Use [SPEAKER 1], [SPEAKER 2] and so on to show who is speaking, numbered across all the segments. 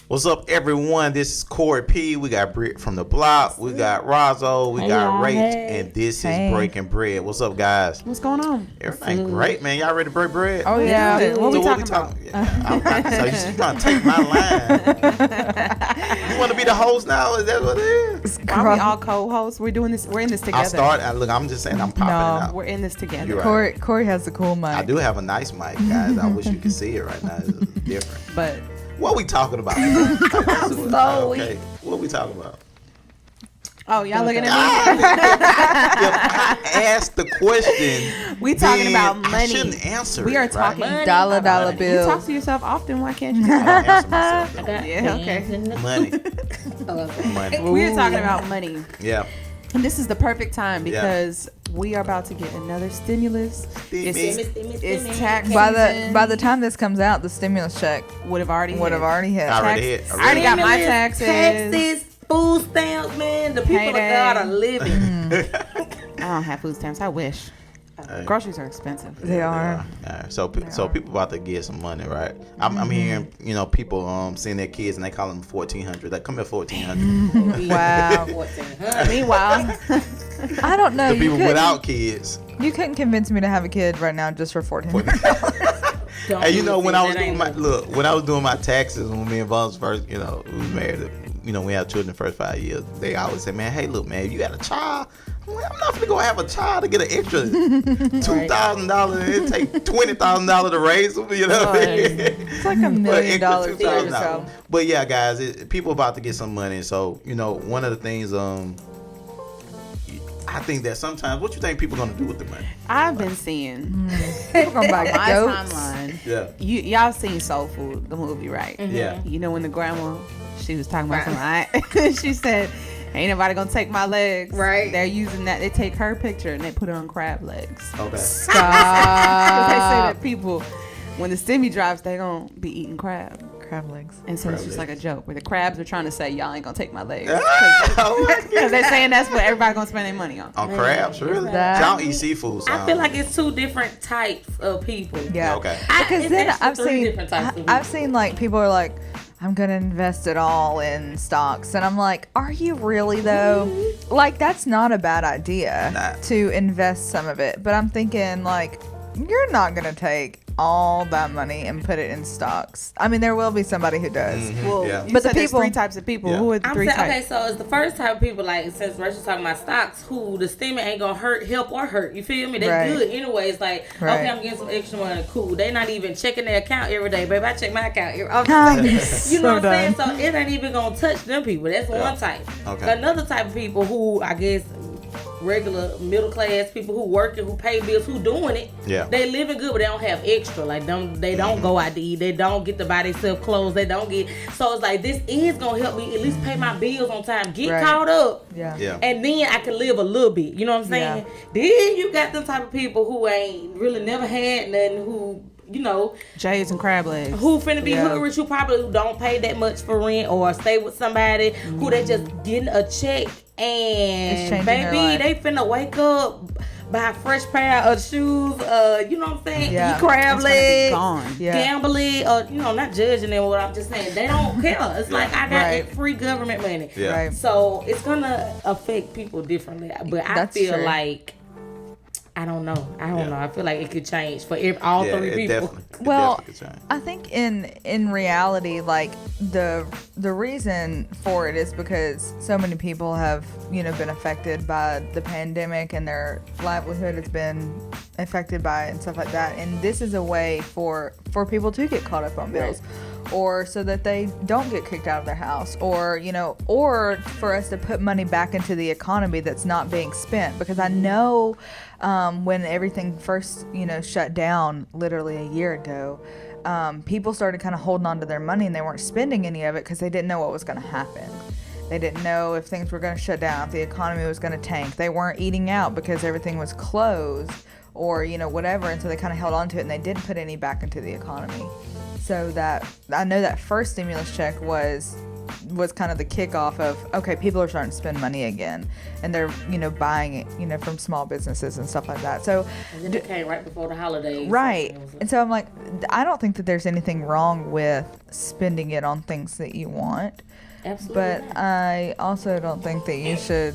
[SPEAKER 1] What's up, everyone? This is Corey P. We got Britt from the block. We got Rozzo. We got Rach. And this is Breaking Bread. What's up, guys?
[SPEAKER 2] What's going on?
[SPEAKER 1] Everything great, man. Y'all ready to break bread?
[SPEAKER 2] Oh, yeah. What we talking about?
[SPEAKER 1] So you trying to take my line. You want to be the host now? Is that what it is?
[SPEAKER 2] Are we all co-hosts? We're in this together.
[SPEAKER 1] I'm just saying I'm popping it out.
[SPEAKER 2] We're in this together.
[SPEAKER 1] Right.
[SPEAKER 3] Corey has the cool mic.
[SPEAKER 1] I do have a nice mic, guys. I wish you could see it right now. It's different.
[SPEAKER 2] But
[SPEAKER 1] what we talking about? Okay. What we talking about?
[SPEAKER 2] Oh, y'all looking at me?
[SPEAKER 1] I asked the question.
[SPEAKER 2] We talking about money.
[SPEAKER 1] I shouldn't answer.
[SPEAKER 2] We are talking
[SPEAKER 3] money. Dollar
[SPEAKER 2] You
[SPEAKER 3] bills.
[SPEAKER 2] talk to yourself often. Why can't you?
[SPEAKER 1] I don't answer myself. Though.
[SPEAKER 2] Yeah, okay.
[SPEAKER 1] Money.
[SPEAKER 2] We're talking about money.
[SPEAKER 1] Yeah.
[SPEAKER 2] And this is the perfect time because we are about to get another stimulus. It's tax season.
[SPEAKER 3] By the time this comes out, the stimulus check
[SPEAKER 2] would have already hit.
[SPEAKER 3] hit.
[SPEAKER 1] I
[SPEAKER 2] already got my taxes.
[SPEAKER 4] Food stamps, man. The people of God are living.
[SPEAKER 2] I don't have food stamps. I wish. Groceries are expensive.
[SPEAKER 3] They are.
[SPEAKER 1] So people about to get some money, right? I'm hearing, people seeing their kids and they call them 1,400. Like, come here, 1,400.
[SPEAKER 3] Wow.
[SPEAKER 4] 1,400.
[SPEAKER 2] Meanwhile,
[SPEAKER 3] I don't know.
[SPEAKER 1] The people without kids.
[SPEAKER 3] You couldn't convince me to have a kid right now just for 1,400.
[SPEAKER 1] Hey, when I was doing my taxes when me and Vons first, we married. We have children the first 5 years. They always say, man, hey, look, man, if you got a child, I'm not gonna go have a child to get an extra $2,000. It take $20,000 to raise them.
[SPEAKER 3] It's like $1 million or so.
[SPEAKER 1] But yeah, guys, people about to get some money. So one of the things, I think that sometimes, what you think people gonna do with the money?
[SPEAKER 2] I've been seeing
[SPEAKER 3] people gonna buy
[SPEAKER 2] my
[SPEAKER 3] goats.
[SPEAKER 2] timeline.
[SPEAKER 1] Yeah.
[SPEAKER 2] Y'all seen Soul Food, the movie, right?
[SPEAKER 4] Mm-hmm.
[SPEAKER 1] Yeah.
[SPEAKER 2] You know when the grandma, she was talking about something. She said, "Ain't nobody gonna take my legs."
[SPEAKER 4] Right.
[SPEAKER 2] They're using that. They take her picture and they put it on crab legs.
[SPEAKER 1] Okay.
[SPEAKER 3] Stop.
[SPEAKER 2] They say that people, when the stimmy drops, they gonna be eating crab
[SPEAKER 3] legs.
[SPEAKER 2] And so it's just like a joke where the crabs are trying to say, y'all ain't gonna take my legs.
[SPEAKER 1] Oh
[SPEAKER 2] Because they're saying that's what everybody gonna spend their money on.
[SPEAKER 1] On crabs, really? Y'all eat seafood. So.
[SPEAKER 4] I feel like it's two different types of people.
[SPEAKER 3] Yeah.
[SPEAKER 1] Okay.
[SPEAKER 3] Because then I've seen like people are like, I'm gonna invest it all in stocks, and I'm like, are you really though? Like, that's not a bad idea to invest some of it, but I'm thinking like, you're not gonna take all that money and put it in stocks. I mean, there will be somebody who does.
[SPEAKER 1] Mm-hmm.
[SPEAKER 2] Well,
[SPEAKER 1] yeah.
[SPEAKER 2] but there's three types of people.
[SPEAKER 1] Yeah.
[SPEAKER 2] Who are the three types?
[SPEAKER 4] Okay, so it's the first type of people, like, since Rachel's talking about stocks, who the stimmy ain't gonna help or hurt. You feel me? They good anyway. It's like, okay, I'm getting some extra money. Cool. They not even checking their account every day. Baby, I check my account every You know what I'm saying? So it ain't even gonna touch them people. That's one type. Okay. Another type of people who, I guess, regular middle class people who working, who pay bills, who doing it.
[SPEAKER 1] Yeah.
[SPEAKER 4] They living good, but they don't have extra. Like they don't go out to eat. They don't get to buy themselves clothes. They don't get. So it's like, this is gonna help me at least pay my bills on time. Get caught up.
[SPEAKER 3] Yeah.
[SPEAKER 4] And then I can live a little bit. You know what I'm saying? Yeah. Then you got them type of people who ain't really never had nothing, who,
[SPEAKER 2] Jays and crab legs.
[SPEAKER 4] Who finna be hood rich, who probably don't pay that much for rent or stay with somebody, who they just getting a check, and baby, they finna wake up, buy a fresh pair of shoes, you know what I'm saying? Eat crab legs, gambling, or not judging them. What I'm just saying, they don't care. It's like, I got free government money, so it's gonna affect people differently. But I feel like, I don't know. I feel like it could change for all three people.
[SPEAKER 3] Well, I think in reality, like the reason for it is because so many people have been affected by the pandemic, and their livelihood has been affected by it and stuff like that. And this is a way for people to get caught up on bills. Or so that they don't get kicked out of their house, or or for us to put money back into the economy that's not being spent. Because I know when everything first shut down literally a year ago, people started kind of holding on to their money, and they weren't spending any of it because they didn't know what was going to happen. They didn't know if things were going to shut down, if the economy was going to tank. They weren't eating out because everything was closed, or whatever, and so they kind of held on to it, and they didn't put any back into the economy. So that I know that first stimulus check was was kind of the kickoff of, okay, people are starting to spend money again, and they're, buying it, from small businesses and stuff like that. So
[SPEAKER 4] and then it came right before the holidays.
[SPEAKER 3] Right. And so I'm like, I don't think that there's anything wrong with spending it on things that you want.
[SPEAKER 4] Absolutely.
[SPEAKER 3] But I also don't think that you should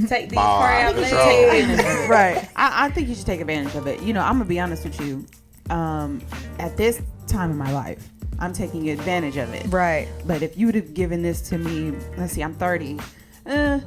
[SPEAKER 4] take these crab legs.
[SPEAKER 3] Right.
[SPEAKER 2] I think you should take advantage of it. I'm gonna be honest with you. At this time in my life, I'm taking advantage of it.
[SPEAKER 3] Right.
[SPEAKER 2] But if you would have given this to me, let's see, I'm 30.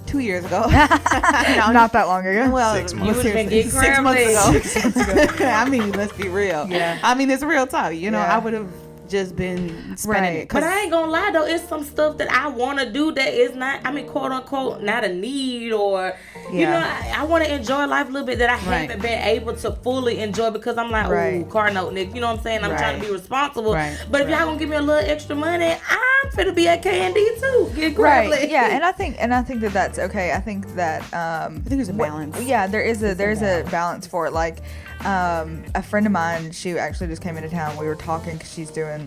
[SPEAKER 2] 2 years ago. Not
[SPEAKER 3] that long ago.
[SPEAKER 2] Well,
[SPEAKER 1] 6 months.
[SPEAKER 4] You would have been getting
[SPEAKER 2] 6 months ago.
[SPEAKER 3] 6 months ago.
[SPEAKER 2] I mean, let's be real.
[SPEAKER 3] Yeah.
[SPEAKER 2] I mean, it's real talk.
[SPEAKER 3] Yeah.
[SPEAKER 2] I would have just been spending it.
[SPEAKER 4] But I ain't gonna lie though, it's some stuff that I want to do that is not, quote unquote, not a need, or I want to enjoy life a little bit that I haven't been able to fully enjoy because I'm like, ooh, car note, Nick. You know what I'm saying? I'm trying to be responsible. But if y'all gonna give me a little extra money, I'm finna be at K&D too. Get
[SPEAKER 3] right. Yeah, and I think that that's okay. I think that
[SPEAKER 2] I think there's a balance.
[SPEAKER 3] Yeah, there's a balance for it. Like a friend of mine, she actually just came into town. We were talking because she's doing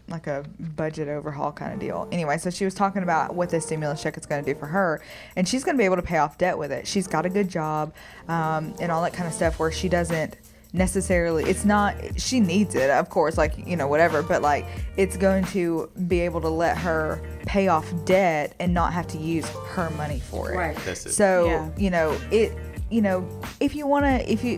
[SPEAKER 3] like a budget overhaul kind of deal. Anyway, so she was talking about what this stimulus check is going to do for her, and she's going to be able to pay off debt with it. She's got a good job and all that kind of stuff where she doesn't necessarily, it's not, she needs it, of course, like, whatever, but like it's going to be able to let her pay off debt and not have to use her money for it.
[SPEAKER 4] Right.
[SPEAKER 1] That's it.
[SPEAKER 3] So, if you want to, if you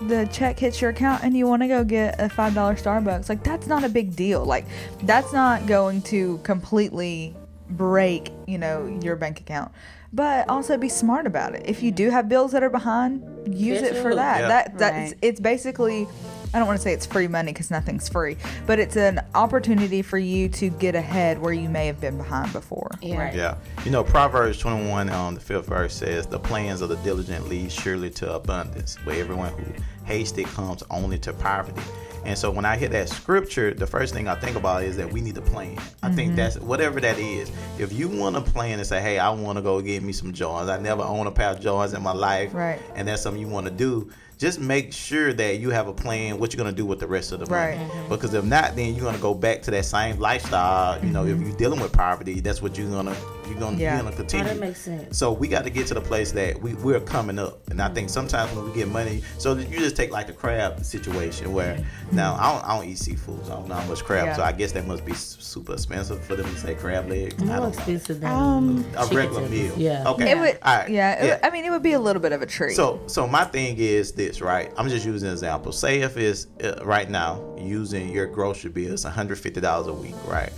[SPEAKER 3] the check hits your account and you want to go get a $5 Starbucks, like that's not a big deal. Like that's not going to completely break, your bank account. But also be smart about it. If you do have bills that are behind, use it for that.
[SPEAKER 1] Yeah.
[SPEAKER 3] It's basically, I don't want to say it's free money because nothing's free, but it's an opportunity for you to get ahead where you may have been behind before.
[SPEAKER 1] Yeah. Proverbs 21 on the 5th verse says, the plans of the diligent lead surely to abundance, but everyone who hates it comes only to poverty. And so when I hear that scripture, the first thing I think about is that we need a plan. I think that's whatever that is. If you want a plan and say, hey, I want to go get me some Jordans. I never owned a pair of Jordans in my life.
[SPEAKER 3] Right.
[SPEAKER 1] And that's something you want to do. Just make sure that you have a plan what you're going to do with the rest of the money. Because if not, then you're going to go back to that same lifestyle. If you're dealing with poverty, that's what you're going to continue.
[SPEAKER 4] That makes sense.
[SPEAKER 1] So we got to get to the place that we're coming up. And I think sometimes when we get money, so you just take like the crab situation where now I don't eat seafood, so I don't know how much crab. So I guess that must be super expensive for them to say crab legs.
[SPEAKER 4] More expensive than
[SPEAKER 1] a regular meal.
[SPEAKER 4] Yeah.
[SPEAKER 1] Okay.
[SPEAKER 3] It would,
[SPEAKER 1] all right.
[SPEAKER 3] it would be a little bit of a treat.
[SPEAKER 1] So my thing is this, right? I'm just using an example. Say if it's right now using your grocery bill, it's $150 a week, right?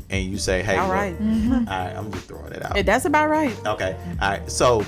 [SPEAKER 1] And you say, hey,
[SPEAKER 2] all right.
[SPEAKER 1] All right, I'm just throwing it out.
[SPEAKER 2] That's about right.
[SPEAKER 1] Okay. All right. So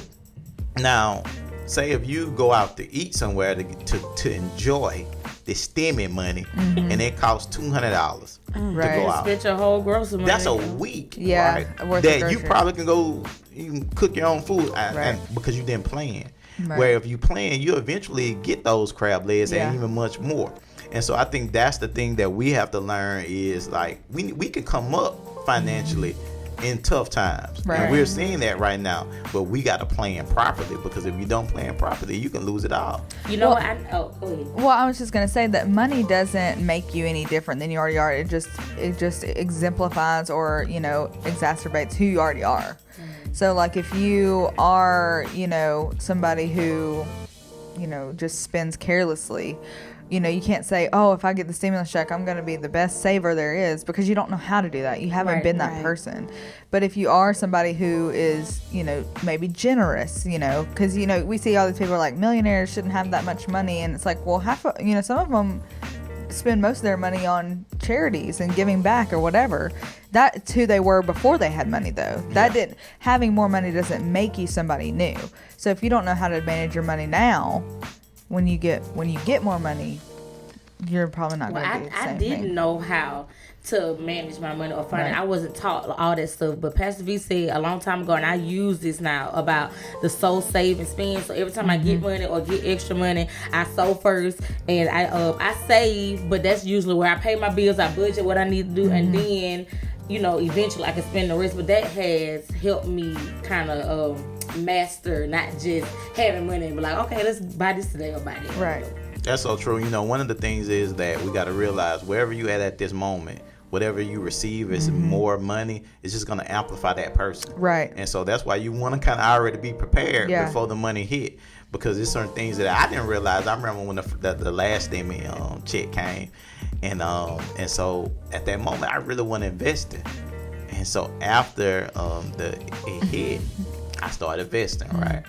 [SPEAKER 1] now, say if you go out to eat somewhere to enjoy the stimmy money, and it costs $200 to go out.
[SPEAKER 4] Spend your whole grocery money.
[SPEAKER 1] That's a week,
[SPEAKER 3] right?
[SPEAKER 1] That you probably can go, you can cook your own food, and because you didn't plan.
[SPEAKER 3] Right.
[SPEAKER 1] Where if you plan, you eventually get those crab legs and even much more. And so I think that's the thing that we have to learn is like we can come up financially in tough times.
[SPEAKER 3] Right.
[SPEAKER 1] And we're seeing that right now. But we got to plan properly, because if you don't plan properly, you can lose it all.
[SPEAKER 4] Go ahead.
[SPEAKER 3] Well, I was just going to say that money doesn't make you any different than you already are. It just exemplifies or, exacerbates who you already are. So like if you are, somebody who, just spends carelessly, you can't say, oh, if I get the stimulus check, I'm going to be the best saver there is, because you don't know how to do that. You haven't been that person. But if you are somebody who is, maybe generous, because, we see all these people are like millionaires shouldn't have that much money. And it's like, well, some of them spend most of their money on charities and giving back or whatever. That's who they were before they had money, though. Having more money doesn't make you somebody new. So if you don't know how to manage your money now, when you get more money, you're probably not going to do the same thing.
[SPEAKER 4] I didn't know how to manage my money or finance. I wasn't taught all that stuff, but Pastor V said a long time ago, and I use this now, about the sow, save, and spend. So every time I get money or get extra money, I sow first, and I save, but that's usually where I pay my bills, I budget what I need to do, and then eventually I can spend the rest. But that has helped me kind of master not just having money and be like, okay, let's buy this today or buy that.
[SPEAKER 3] Right.
[SPEAKER 1] That's so true. One of the things is that we got to realize wherever you at this moment, whatever you receive is more money, it's just gonna amplify that person.
[SPEAKER 3] Right.
[SPEAKER 1] And so that's why you want to kind of already be prepared before the money hit, because there's certain things that I didn't realize. I remember when the last stimmy check came, and so at that moment I really wasn't investing, and so after it hit, I started investing, right,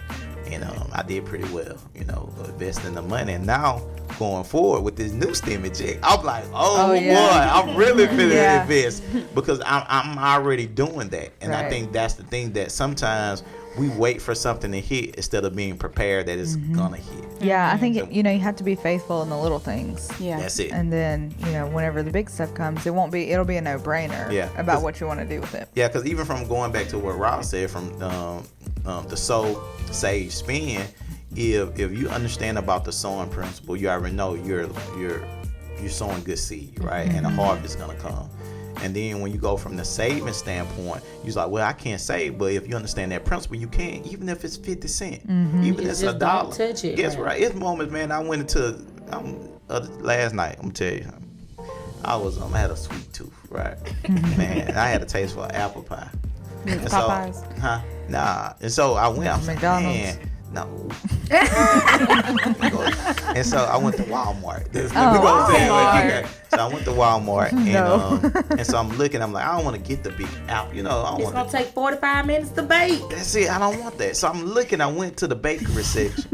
[SPEAKER 1] and I did pretty well, investing the money, and now going forward with this new stimmy check, I'm like, boy, I'm really finna invest, because I'm already doing that, and I think that's the thing, that sometimes we wait for something to hit instead of being prepared that it's gonna hit.
[SPEAKER 3] Yeah, I think you have to be faithful in the little things.
[SPEAKER 2] Yeah,
[SPEAKER 1] that's it.
[SPEAKER 3] And then whenever the big stuff comes, it'll be a no-brainer about what you want to do with it.
[SPEAKER 1] Yeah, because even from going back to what Ross said, from the sow, save, spend, if you understand about the sowing principle, you already know you're sowing good seed, right? And the harvest is gonna come. And then when you go from the saving standpoint, you're like, well, I can't save, but if you understand that principle, you can, even if it's 50 cents, even if it's $1.
[SPEAKER 4] Touch it.
[SPEAKER 1] Guess right? It's moments, man. I went into last night. I'm gonna tell you, I had a sweet tooth, right? Man, I had a taste for apple pie. And
[SPEAKER 2] Popeyes?
[SPEAKER 1] So, nah. And so I went. I was
[SPEAKER 3] McDonald's.
[SPEAKER 1] Like, man, no. And so I went to Walmart.
[SPEAKER 3] Walmart.
[SPEAKER 1] So I went to Walmart, and so I'm looking. I'm like, I don't want to get the big apple.
[SPEAKER 4] It's gonna take 45 minutes to bake.
[SPEAKER 1] That's it. I don't want that. So I'm looking. I went to the bakery section,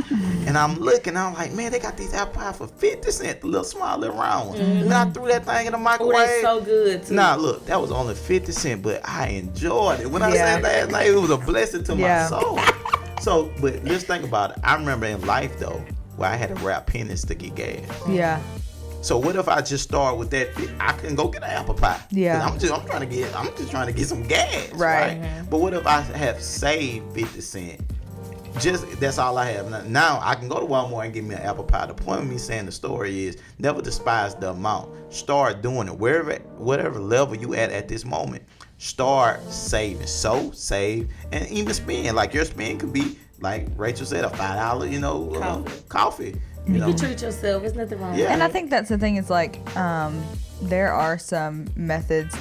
[SPEAKER 1] and I'm looking. I'm like, man, they got these apple pie for 50 cents, the little small, little round one. And I threw that thing in the microwave.
[SPEAKER 4] Oh, that's so good too.
[SPEAKER 1] Nah, look, that was only 50 cents, but I enjoyed it. When I said last night, it was a blessing to my soul. So, but just think about it. I remember in life though, where I had to wrap pennies to get gas.
[SPEAKER 3] Yeah.
[SPEAKER 1] So what if I just start with that? I can go get an apple pie.
[SPEAKER 3] Yeah.
[SPEAKER 1] I'm just trying to get some gas.
[SPEAKER 3] Right.
[SPEAKER 1] But what if I have saved 50 cents? Just that's all I have. Now I can go to Walmart and get me an apple pie. The point of me saying the story is never despise the amount. Start doing it whatever level you at this moment. Start saving. So save and even spend. Like your spend could be, like Rachel said, a $5, coffee.
[SPEAKER 4] You can treat yourself. There's nothing wrong with that.
[SPEAKER 3] And I think that's the thing is like, there are some methods,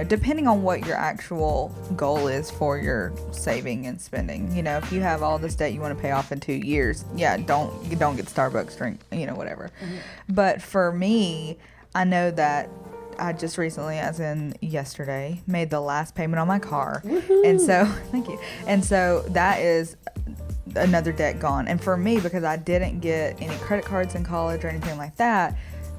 [SPEAKER 3] depending on what your actual goal is for your saving and spending. If you have all this debt you want to pay off in 2 years, don't get Starbucks drink, whatever. But for me, I know that I just recently, as in yesterday, made the last payment on my car. Woohoo. And so, thank you. And so that is another debt gone. And for me, because I didn't get any credit cards in college or anything like that,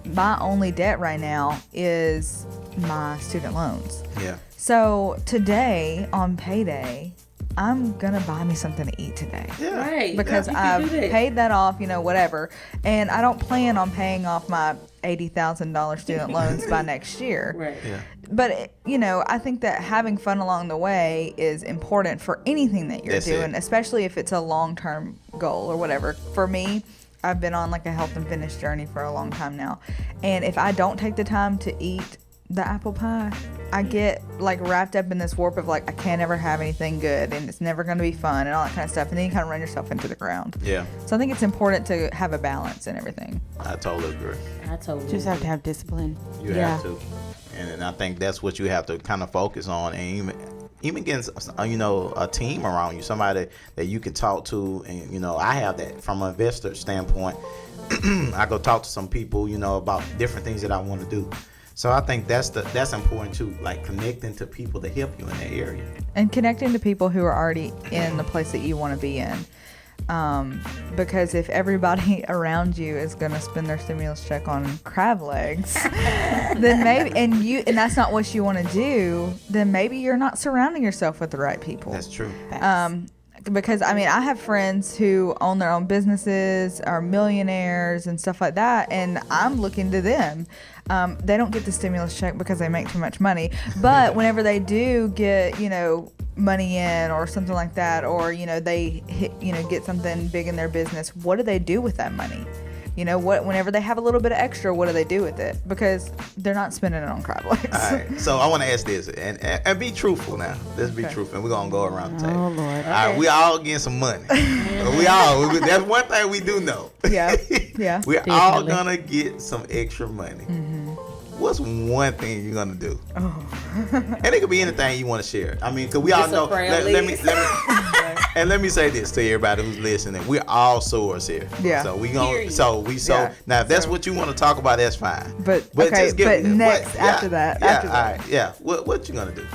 [SPEAKER 3] my only debt right now is my student loans.
[SPEAKER 1] Yeah.
[SPEAKER 3] So today on payday, I'm gonna buy me something to eat today.
[SPEAKER 1] Yeah.
[SPEAKER 4] Right.
[SPEAKER 3] Because I've paid that off, whatever. And I don't plan on paying off my $80,000 student loans by next year.
[SPEAKER 4] Right.
[SPEAKER 1] Yeah.
[SPEAKER 3] But, I think that having fun along the way is important for anything that you're doing, especially if it's a long-term goal or whatever. For me, I've been on like a health and fitness journey for a long time now. And if I don't take the time to eat the apple pie, I get like wrapped up in this warp of like, I can't ever have anything good and it's never going to be fun and all that kind of stuff. And then you kind of run yourself into the ground.
[SPEAKER 1] Yeah.
[SPEAKER 3] So I think it's important to have a balance in everything.
[SPEAKER 1] I totally agree.
[SPEAKER 2] Just have to have discipline.
[SPEAKER 1] You have to. And I think that's what you have to kind of focus on, and even getting a team around you, somebody that you can talk to. And I have that from an investor standpoint. I go talk to some people, about different things that I want to do. So I think that's important too, like connecting to people to help you in that area.
[SPEAKER 3] And connecting to people who are already in the place that you want to be in. Because if everybody around you is going to spend their stimulus check on crab legs, then maybe, and that's not what you want to do, then maybe you're not surrounding yourself with the right people.
[SPEAKER 1] That's true.
[SPEAKER 3] Because I have friends who own their own businesses, are millionaires and stuff like that, and I'm looking to them. They don't get the stimulus check because they make too much money, but whenever they do get, money in or something like that, or they hit, get something big in their business, what do they do with that money? Whenever they have a little bit of extra, what do they do with it? Because they're not spending it on crab legs.
[SPEAKER 1] All right. So I want to ask this, and be truthful now. Let's be truthful, and we're gonna go around the table.
[SPEAKER 2] Oh Lord.
[SPEAKER 1] All right, we all getting some money. That's one thing we do know.
[SPEAKER 3] Yeah.
[SPEAKER 1] We're all gonna get some extra money. what's one thing you're gonna do? And it could be anything you want to share. I mean, because we all know. Let me say this to everybody who's listening. We're all sores here.
[SPEAKER 3] Yeah.
[SPEAKER 1] So we gonna.
[SPEAKER 4] Period.
[SPEAKER 1] So now if that's what you want to talk about, that's fine.
[SPEAKER 3] But okay.
[SPEAKER 1] just give
[SPEAKER 3] But
[SPEAKER 1] me
[SPEAKER 3] next, after
[SPEAKER 1] that.
[SPEAKER 3] that.
[SPEAKER 1] All right. Yeah. What you gonna do?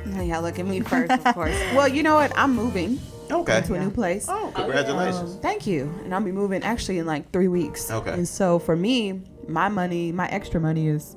[SPEAKER 2] Now y'all look at me first, of course. Well, you know what? I'm moving
[SPEAKER 1] Okay.
[SPEAKER 2] to a new place.
[SPEAKER 1] Oh, congratulations.
[SPEAKER 2] Thank you. And I'll be moving actually in like 3 weeks.
[SPEAKER 1] Okay.
[SPEAKER 2] And so for me, my extra money is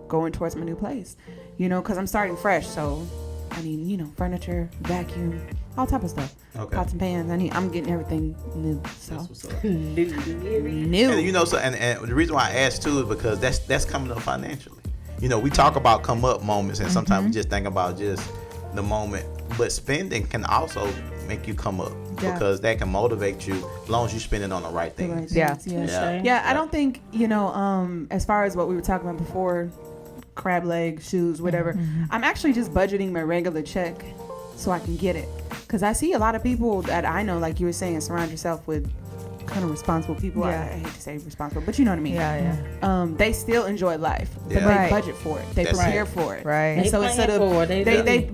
[SPEAKER 2] going towards my new place. You know, because I'm starting fresh. So I need, furniture, vacuum, all type of stuff.
[SPEAKER 1] Okay.
[SPEAKER 2] Pots and pans. I'm getting everything new. So
[SPEAKER 1] That's what's up.
[SPEAKER 2] new.
[SPEAKER 1] And the reason why I asked too is because that's coming up financially. We talk about come up moments, and sometimes we just think about just the moment, but spending can also make you come up because that can motivate you as long as you spend it on the right things.
[SPEAKER 2] Yeah. I don't think as far as what we were talking about before, crab leg, shoes, whatever. I'm actually just budgeting my regular check so I can get it, because I see a lot of people that I know, like you were saying, surround yourself with kind of responsible people. I hate to say responsible, but you know what I mean.
[SPEAKER 3] Yeah.
[SPEAKER 2] They still enjoy life, but
[SPEAKER 3] Right.
[SPEAKER 2] they budget for it. They prepare for it.
[SPEAKER 3] Right.
[SPEAKER 2] And so instead of
[SPEAKER 4] they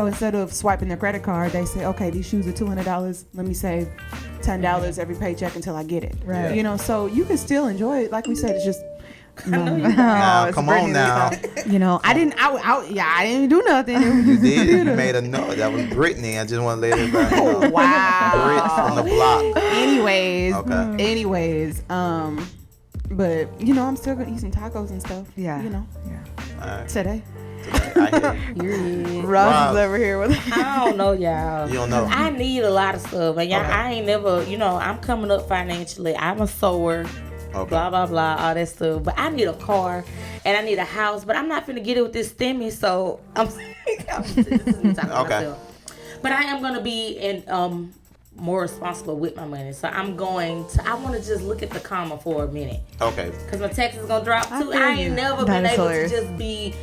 [SPEAKER 2] instead of swiping their credit card, they say, okay, these shoes are $200. Let me save $10 every paycheck until I get it.
[SPEAKER 3] Right.
[SPEAKER 2] So you can still enjoy it. Like we said, it's just.
[SPEAKER 1] Now, come on now.
[SPEAKER 2] I didn't do nothing.
[SPEAKER 1] You did. You made a note. That was Brittany. I just want to let everybody know.
[SPEAKER 2] Wow.
[SPEAKER 1] Brit from the block.
[SPEAKER 2] Anyways, but I'm still gonna eat some tacos and stuff.
[SPEAKER 3] Yeah.
[SPEAKER 1] All right.
[SPEAKER 2] Today.
[SPEAKER 1] I hear you.
[SPEAKER 3] Ross is over here with.
[SPEAKER 4] I don't know, y'all.
[SPEAKER 1] You don't know.
[SPEAKER 4] I need a lot of stuff, and y'all,
[SPEAKER 1] Okay.
[SPEAKER 4] I ain't never, I'm coming up financially. I'm a sower.
[SPEAKER 1] Okay.
[SPEAKER 4] Blah blah blah, all that stuff. But I need a car and I need a house. But I'm not finna get it with this stimmy, so this is me talking to myself. But I am gonna be more responsible with my money. So I want to just look at the comma for a minute.
[SPEAKER 1] Okay.
[SPEAKER 4] Because my tax is gonna drop too.
[SPEAKER 2] feel
[SPEAKER 4] I
[SPEAKER 2] you.
[SPEAKER 4] ain't never
[SPEAKER 3] That
[SPEAKER 4] been
[SPEAKER 3] is
[SPEAKER 4] able
[SPEAKER 3] hilarious.
[SPEAKER 4] to just be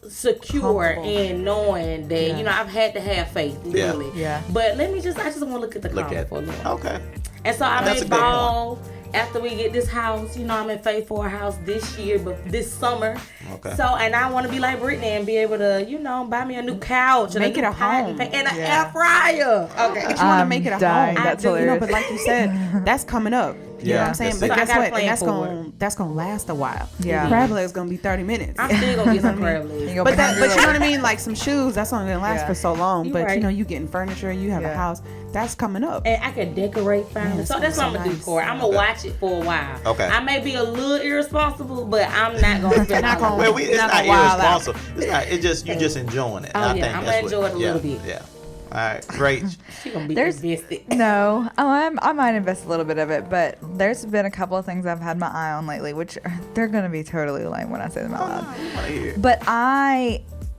[SPEAKER 4] secure in knowing that I've had to have faith, literally.
[SPEAKER 3] Yeah.
[SPEAKER 4] But I just want to look at the comma for a little.
[SPEAKER 1] Okay.
[SPEAKER 4] And so I
[SPEAKER 1] That's
[SPEAKER 4] may
[SPEAKER 1] a good
[SPEAKER 4] fall after we get this house. I'm in faith for a house this year, but this summer.
[SPEAKER 1] Okay.
[SPEAKER 4] So, and I want to be like Brittany and be able to, buy me a new couch and
[SPEAKER 2] Make it a home.
[SPEAKER 4] and an air fryer. Okay.
[SPEAKER 2] But you want to make it a
[SPEAKER 3] dying.
[SPEAKER 2] home.
[SPEAKER 3] That's
[SPEAKER 2] I do,
[SPEAKER 3] hilarious.
[SPEAKER 2] but like you said, that's coming up. You know what I'm saying?
[SPEAKER 1] that's
[SPEAKER 2] But
[SPEAKER 1] it.
[SPEAKER 2] guess
[SPEAKER 4] So I
[SPEAKER 2] what?
[SPEAKER 4] gotta
[SPEAKER 2] And
[SPEAKER 4] plan
[SPEAKER 2] that's gonna last a while.
[SPEAKER 3] Yeah.
[SPEAKER 2] Crab leg's gonna be 30 minutes.
[SPEAKER 4] I'm still going to get some crab legs.
[SPEAKER 3] You
[SPEAKER 2] But you know what I mean? Like some shoes, that's only gonna last
[SPEAKER 3] Yeah.
[SPEAKER 2] for so long.
[SPEAKER 4] You
[SPEAKER 2] But
[SPEAKER 4] right.
[SPEAKER 2] you getting furniture, you have a
[SPEAKER 3] Yeah.
[SPEAKER 2] house, that's coming up.
[SPEAKER 4] And I can decorate finally.
[SPEAKER 2] Man,
[SPEAKER 4] So that's what I'm going to do
[SPEAKER 2] nice.
[SPEAKER 4] for it. I'm going to watch it for a while.
[SPEAKER 1] Okay.
[SPEAKER 4] I may be a little irresponsible, but I'm not going to spend
[SPEAKER 2] Not gonna-
[SPEAKER 1] Well, it's
[SPEAKER 2] Not
[SPEAKER 1] not
[SPEAKER 2] gonna wild out.
[SPEAKER 1] irresponsible. It's not. It's just you just enjoying it.
[SPEAKER 4] Oh,
[SPEAKER 1] And I
[SPEAKER 4] yeah,
[SPEAKER 1] think
[SPEAKER 4] I'm
[SPEAKER 1] that's
[SPEAKER 4] gonna enjoy it a little bit.
[SPEAKER 1] Yeah. All right. Great.
[SPEAKER 4] She's going to be
[SPEAKER 3] There's-
[SPEAKER 4] invested.
[SPEAKER 3] No, I might invest a little bit of it, but there's been a couple of things I've had my eye on lately, which they're gonna be totally lame when I say them out loud.
[SPEAKER 1] I hear it.
[SPEAKER 3] But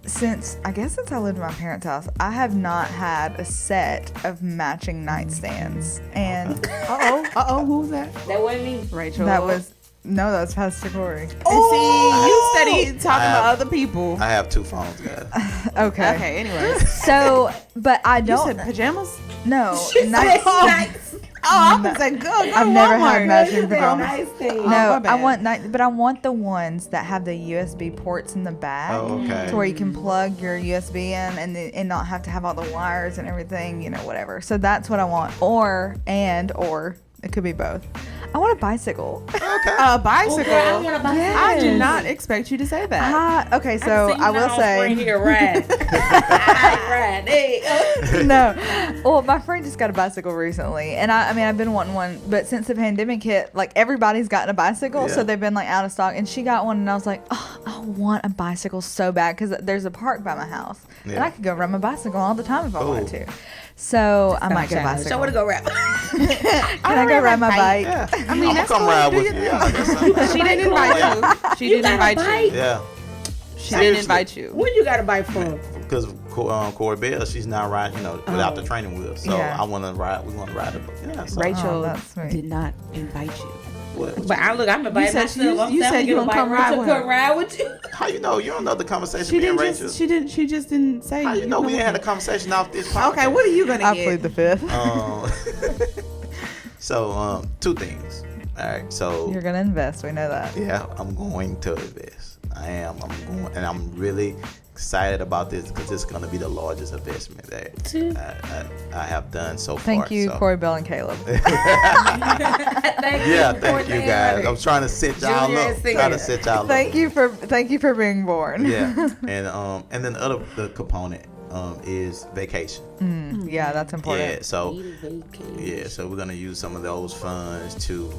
[SPEAKER 3] since I lived in my parents' house, I have not had a set of matching nightstands, and
[SPEAKER 2] Who was that?
[SPEAKER 4] That wasn't me.
[SPEAKER 2] Rachel.
[SPEAKER 3] that was Pastor Corey.
[SPEAKER 2] And see, you study talking about other people.
[SPEAKER 1] I have 2 phones, guys.
[SPEAKER 3] Okay.
[SPEAKER 2] Okay, anyways.
[SPEAKER 3] So, but I
[SPEAKER 2] You
[SPEAKER 3] don't.
[SPEAKER 2] said pajamas?
[SPEAKER 3] No,
[SPEAKER 4] Nice.
[SPEAKER 2] I'm gonna say good.
[SPEAKER 3] I've never had matching pajamas.
[SPEAKER 4] Nice thing.
[SPEAKER 3] No,
[SPEAKER 2] my
[SPEAKER 3] I
[SPEAKER 2] bad.
[SPEAKER 3] but I want the ones that have the USB ports in the back,
[SPEAKER 1] Oh, okay.
[SPEAKER 3] to where you can plug your USB in and not have to have all the wires and everything, whatever. So that's what I want, or it could be both. I want a bicycle.
[SPEAKER 2] A bicycle.
[SPEAKER 4] I want to buy
[SPEAKER 2] I did not expect you to say that.
[SPEAKER 3] Okay, so I will say
[SPEAKER 4] here ride. Ride. Hey.
[SPEAKER 3] no. Well, my friend just got a bicycle recently, and I've been wanting one, but since the pandemic hit, like everybody's gotten a bicycle,
[SPEAKER 1] Yeah.
[SPEAKER 3] so they've been like out of stock. And she got one, and I was like, oh, I want a bicycle so bad because there's a park by my house, and
[SPEAKER 1] Yeah.
[SPEAKER 3] I could go ride my bicycle all the time if I
[SPEAKER 1] Ooh.
[SPEAKER 3] wanted to. So I might get a
[SPEAKER 2] challenge.
[SPEAKER 4] So
[SPEAKER 3] bicycle.
[SPEAKER 4] what to go rap?
[SPEAKER 3] Can I go ride my bike?
[SPEAKER 1] Yeah.
[SPEAKER 2] I mean,
[SPEAKER 1] I'm
[SPEAKER 2] that's
[SPEAKER 1] gonna come
[SPEAKER 2] cool.
[SPEAKER 1] ride
[SPEAKER 2] Do
[SPEAKER 1] with
[SPEAKER 2] your
[SPEAKER 1] you.
[SPEAKER 2] thing.
[SPEAKER 1] Yeah, that's something.
[SPEAKER 2] She didn't invite you. She didn't invite you.
[SPEAKER 1] Yeah.
[SPEAKER 2] She
[SPEAKER 1] Seriously.
[SPEAKER 2] didn't invite you.
[SPEAKER 4] When you got a bike from?
[SPEAKER 1] Because Corey Bell, she's not riding, without the training wheels. So
[SPEAKER 3] Yeah.
[SPEAKER 1] I want to ride. We want to ride it. Yeah. So
[SPEAKER 2] Rachel
[SPEAKER 3] that's sweet.
[SPEAKER 2] did not invite you.
[SPEAKER 1] what?
[SPEAKER 4] But I'm inviting
[SPEAKER 2] said
[SPEAKER 4] myself.
[SPEAKER 2] you said you gonna come ride with her.
[SPEAKER 4] Come ride with you.
[SPEAKER 1] How you know? You don't know the conversation
[SPEAKER 2] She
[SPEAKER 1] me and
[SPEAKER 2] didn't
[SPEAKER 1] Rachel.
[SPEAKER 2] just. She just didn't say.
[SPEAKER 1] How you know we ain't had a conversation off this podcast?
[SPEAKER 2] Okay, what are you gonna
[SPEAKER 3] I
[SPEAKER 2] get?
[SPEAKER 3] plead the fifth.
[SPEAKER 1] So 2 things. All right. So
[SPEAKER 3] You're gonna invest. We know that.
[SPEAKER 1] yeah, I'm going to invest. I am. I'm going, and I'm really excited about this because it's going to be the largest investment that I have done so far.
[SPEAKER 3] Thank you,
[SPEAKER 1] so.
[SPEAKER 3] Corey Bell and Caleb.
[SPEAKER 4] Thank
[SPEAKER 1] you guys. I'm trying to set y'all up.
[SPEAKER 3] Thank you for being born.
[SPEAKER 1] Yeah, and then the component is vacation.
[SPEAKER 3] Yeah, that's important.
[SPEAKER 1] Yeah, so we're gonna use some of those funds to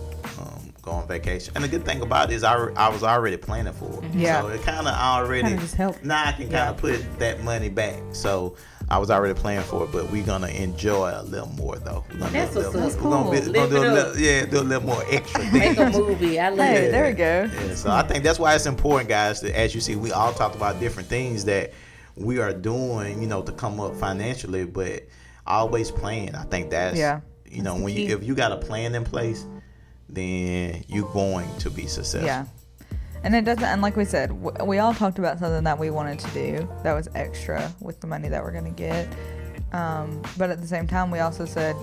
[SPEAKER 1] go on vacation. And the good thing about it is I was already planning for it.
[SPEAKER 3] Yeah.
[SPEAKER 1] So it kind of already
[SPEAKER 2] just helped.
[SPEAKER 1] now I can kind of put that money back. So I was already planning for it, but we're gonna enjoy a little more though.
[SPEAKER 4] That's what's
[SPEAKER 1] We're
[SPEAKER 4] cool.
[SPEAKER 1] gonna do a little more extra things.
[SPEAKER 4] Make a movie. I love
[SPEAKER 3] Hey,
[SPEAKER 4] it.
[SPEAKER 3] there we go.
[SPEAKER 1] Yeah, so I think that's why it's important, guys, that as you see, we all talked about different things that we are doing, to come up financially, but always plan. I think that's, when if you got a plan in place, then you're going to be successful.
[SPEAKER 3] Yeah. And it doesn't, and like we said, we all talked about something that we wanted to do that was extra with the money that we're going to get. But at the same time, we also said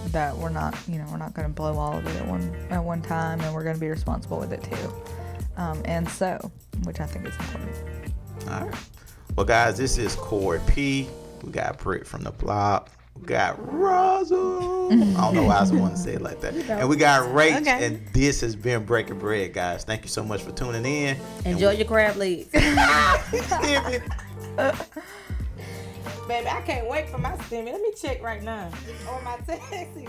[SPEAKER 3] that we're not going to blow all of it at one time, and we're going to be responsible with it too. Which I think is important.
[SPEAKER 1] All right. Well, guys, this is Corey P. We got Britt from the block. We got Razzle. I don't know why someone said it like that. And we got Rach. Okay. And this has been Breaking Bread, guys. Thank you so much for tuning in.
[SPEAKER 4] Enjoy your crab legs. Baby, I can't wait for my stimmy. Let me check right now. On my taxi.